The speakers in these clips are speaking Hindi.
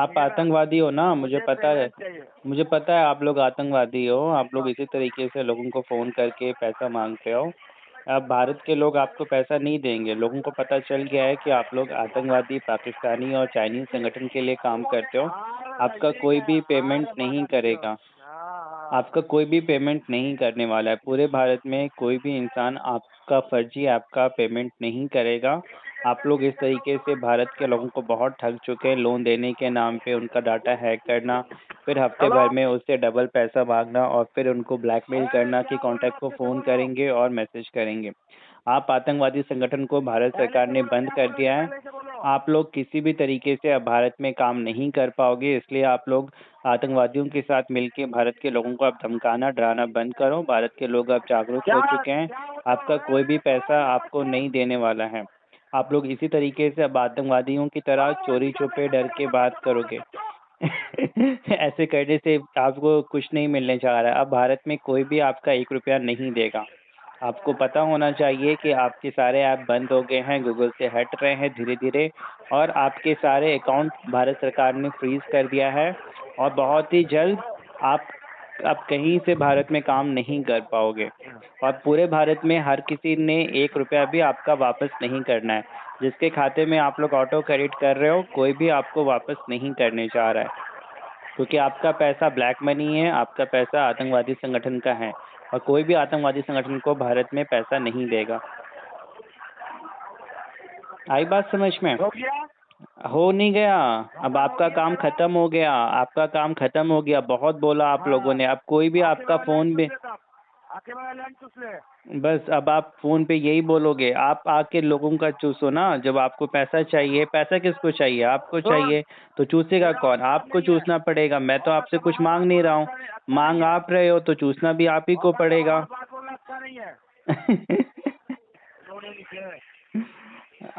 आप आतंकवादी हो ना, मुझे पता है। मुझे पता है आप लोग आतंकवादी हो। आप लोग इसी तरीके से लोगों को फ़ोन करके पैसा मांगते हो। अब भारत के लोग आपको पैसा नहीं देंगे। लोगों को पता चल गया है कि आप लोग आतंकवादी, पाकिस्तानी और चाइनीज़ संगठन के लिए काम करते हो। आपका कोई भी पेमेंट नहीं करेगा। आपका कोई भी पेमेंट नहीं करने वाला है। पूरे भारत में कोई भी इंसान आपका फर्जी ऐप का पेमेंट नहीं करेगा। आप लोग इस तरीके से भारत के लोगों को बहुत ठग चुके हैं। लोन देने के नाम पे उनका डाटा हैक करना, फिर हफ्ते भर में उससे डबल पैसा मांगना और फिर उनको ब्लैकमेल करना कि कॉन्टैक्ट को फ़ोन करेंगे और मैसेज करेंगे। आप आतंकवादी संगठन को भारत सरकार ने बंद कर दिया है। आप लोग किसी भी तरीके से अब भारत में काम नहीं कर पाओगे, इसलिए आप लोग आतंकवादियों के साथ मिलके भारत के लोगों को अब धमकाना, डराना बंद करो। भारत के लोग अब जागरूक हो चुके हैं। आपका कोई भी पैसा आपको नहीं देने वाला है। आप लोग इसी तरीके से अब आतंकवादियों की तरह चोरी-छुपे डर के बात करोगे। ऐसे करने से आपको कुछ नहीं मिलने जा रहा है। अब भारत में कोई भी आपका 1 रुपया नहीं देगा। आपको पता होना चाहिए कि आपके सारे ऐप बंद हो गए हैं, गूगल से हट रहे हैं धीरे-धीरे और आपके सारे अकाउंट भारत सरकार ने फ्रीज़ कर दिया है और बहुत ही जल्द आप अब कहीं से भारत में काम नहीं कर पाओगे और पूरे भारत में हर किसी ने 1 रुपया भी आपका वापस नहीं करना है। जिसके खाते में आप लोग ऑटो क्रेडिट कर रहे हो, कोई भी आपको वापस नहीं करने जा रहा है। क्योंकि आपका पैसा ब्लैक मनी है, आपका पैसा आतंकवादी संगठन का है और कोई भी आतंकवादी संगठन को भारत में पैसा नहीं देगा। आई बात समझ में? हो गया? हो नहीं गया। अब आपका काम खत्म हो गया। आपका काम खत्म हो गया। बहुत बोला आप लोगों ने। अब कोई भी आपका फ़ोन पे आके मेरा लैंड चूस ले। बस अब आप फ़ोन पे यही बोलोगे। आप आके लोगों का चूसो ना। जब आपको पैसा चाहिए, पैसा किसको चाहिए? आपको चाहिए, तो चूसेगा कौन? आपको चूसना पड़ेगा। मैं तो आपसे कुछ माँग नहीं रहा हूँ। माँग आप रहे हो तो चूसना भी आप ही को पड़ेगा। बात बोलना अच्छा नहीं है।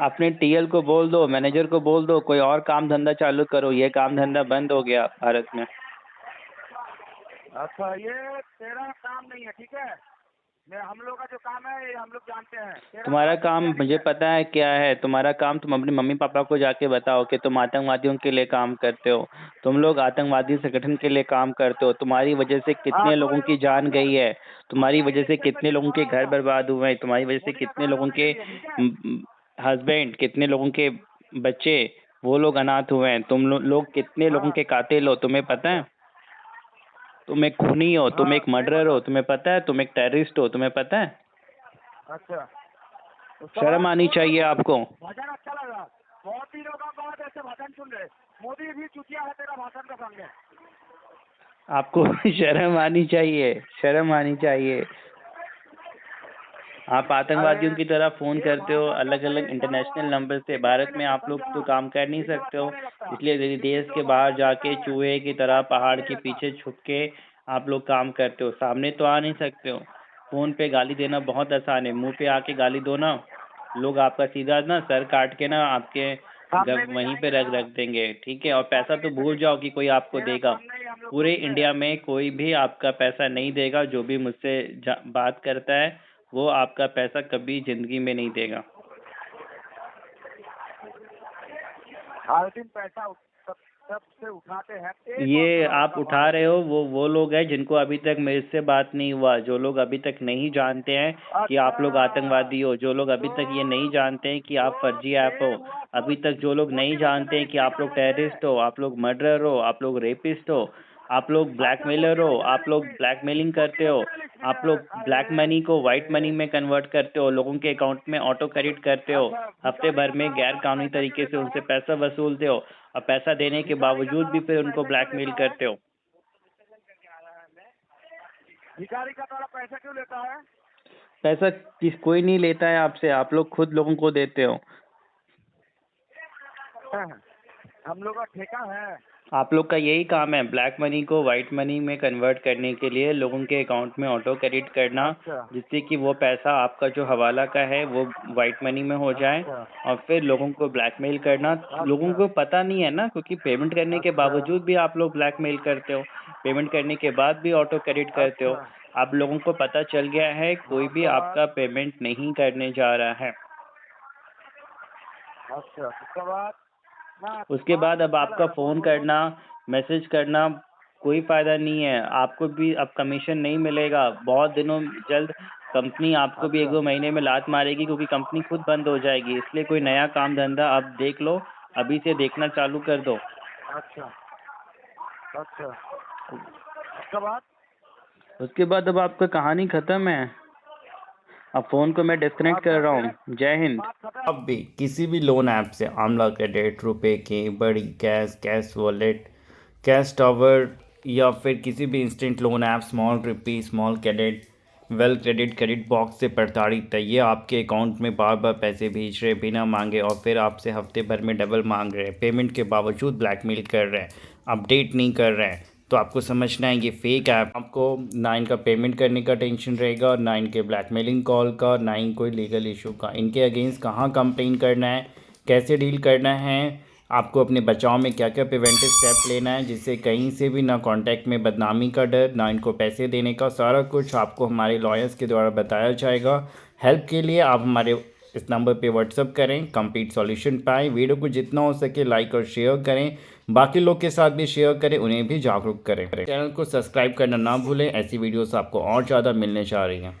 अपने टीएल को बोल दो, मैनेजर को बोल दो, कोई और काम धंधा चालू करो। ये काम धंधा बंद हो गया भारत में। अच्छा, ये तेरा काम नहीं है, ठीक है? हम लोग का जो काम है ये हम लोग जानते हैं। तुम्हारा काम मुझे पता है क्या है। तुम्हारा काम तुम अपने मम्मी पापा को जाके बताओ कि तुम आतंकवादियों के लिए काम करते हो। तुम लोग आतंकवादी संगठन के लिए काम करते हो। तुम्हारी वजह से कितने लोगों की जान गई है। तुम्हारी वजह से कितने लोगों के घर बर्बाद हुए हैं। तुम्हारी वजह से कितने लोगों के हस्बैंड, कितने लोगों के बच्चे, वो लोग अनाथ हुए हैं। तुम लोग कितने लोगों के कातिल हो, तुम्हें पता है? तुम एक खूनी हो, तुम एक मर्डरर हो, तुम्हें पता है? तुम एक टेररिस्ट हो, तुम्हें पता है? अच्छा, शर्म आनी चाहिए आपको। भाषण अच्छा लगा। बहुत दिनों का बाद ऐसे भाषण सुन रहे। मोदी भी चुतिया है तेरा भाषण का सामने। आपको शर्म आनी चाहिए, शर्म आनी चाहिए। आप आतंकवादियों की तरह फ़ोन करते हो अलग अलग इंटरनेशनल नंबर से। भारत में आप लोग तो काम कर नहीं सकते हो, इसलिए देश के बाहर जाके चूहे की तरह पहाड़ के पीछे छुप के आप लोग काम करते हो। सामने तो आ नहीं सकते हो। फ़ोन पे गाली देना बहुत आसान है। मुंह पे आके गाली दो ना, लोग आपका सीधा ना सर काट के ना आपके वहीं पे रख देंगे, ठीक है? और पैसा तो भूल जाओ कि कोई आपको देगा। पूरे इंडिया में कोई भी आपका पैसा नहीं देगा। जो भी मुझसे बात करता है वो आपका पैसा कभी जिंदगी में नहीं देगा। हर दिन पैसा सबसे उठाते हैं। ये आप उठा रहे हो, वो लोग हैं जिनको अभी तक मेरे से बात नहीं हुआ। जो लोग अभी तक नहीं जानते हैं कि आप लोग आतंकवादी हो, जो लोग अभी तक ये नहीं जानते हैं कि आप फर्जी ऐप हो, अभी तक जो लोग नहीं जानते हैं कि आप लोग टेररिस्ट हो, आप लोग मर्डरर हो, आप लोग रेपिस्ट हो, आप लोग ब्लैकमेलर हो, आप लोग ब्लैकमेलिंग करते हो, आप लोग ब्लैक मनी को व्हाइट मनी में कन्वर्ट करते हो, लोगों के अकाउंट में ऑटो क्रेडिट करते हो, हफ्ते भर में गैर कानूनी तरीके से उनसे पैसा वसूलते हो और पैसा देने के बावजूद भी फिर उनको ब्लैकमेल करते हो। भिखारी का थोड़ा पैसा क्यों लेता है? पैसा कोई नहीं लेता है आपसे, आप लोग खुद लोगों को देते हो। हम लोग का ठेका है। आप लोग का यही काम है, ब्लैक मनी को व्हाइट मनी में कन्वर्ट करने के लिए लोगों के अकाउंट में ऑटो क्रेडिट करना। अच्छा। जिससे कि वो पैसा आपका जो हवाला का है वो व्हाइट मनी में हो जाए। अच्छा। और फिर लोगों को ब्लैकमेल करना। लोगों को पता नहीं है ना, क्योंकि पेमेंट करने के बावजूद भी आप लोग ब्लैकमेल करते हो, पेमेंट करने के बाद भी ऑटो क्रेडिट करते हो। अब लोगों को पता चल गया है, कोई भी आपका पेमेंट नहीं करने जा रहा है। अच्छा, उसके बाद हाँ, उसके बाद अब आपका फ़ोन करना, मैसेज करना कोई फ़ायदा नहीं है। आपको भी अब कमीशन नहीं मिलेगा। बहुत दिनों जल्द कंपनी आपको भी 1-2 महीने में लात मारेगी, क्योंकि कंपनी खुद बंद हो जाएगी। इसलिए कोई नया काम-धंधा आप देख लो, अभी से देखना चालू कर दो। अच्छा अच्छा। उसके बाद उसके बाद अब आपका कहानी ख़त्म है। अब फ़ोन को मैं डिस्कनेक्ट कर रहा हूँ। जय हिंद। बात खत्म। अब भी किसी भी लोन ऐप से आमला क्रेडिट, रुपए के, बड़ी cash, cash wallet, cash tower या फिर किसी भी इंस्टेंट लोन ऐप, स्मॉल रिपी, small credit, well credit, credit box से प्रताड़ित है। ये आपके अकाउंट में बार बार पैसे भेज रहे बिना मांगे और फिर आपसे हफ्ते भर में डबल मांग रहे हैं। पेमेंट के बावजूद ब्लैकमेल कर रहे हैं, अपडेट नहीं कर रहे हैं। तो आपको समझना है ये फेक ऐप। आपको ना इनका पेमेंट करने का टेंशन रहेगा और ना इनके ब्लैकमेलिंग कॉल का, ना ही कोई लीगल इशू का। इनके अगेंस्ट कहाँ कंप्लेन करना है, कैसे डील करना है, आपको अपने बचाव में क्या क्या प्रिवेंटिव स्टेप लेना है, जिससे कहीं से भी ना कांटेक्ट में बदनामी का डर, ना इनको पैसे देने का, सारा कुछ आपको हमारे लॉयर्स के द्वारा बताया जाएगा। हेल्प के लिए आप हमारे इस नंबर पे व्हाट्सअप करें, कंप्लीट सॉल्यूशन पाएँ। वीडियो को जितना हो सके लाइक और शेयर करें, बाकी लोग के साथ भी शेयर करें, उन्हें भी जागरूक करें। चैनल को सब्सक्राइब करना ना भूलें, ऐसी वीडियोस आपको और ज़्यादा मिलने जा रही हैं।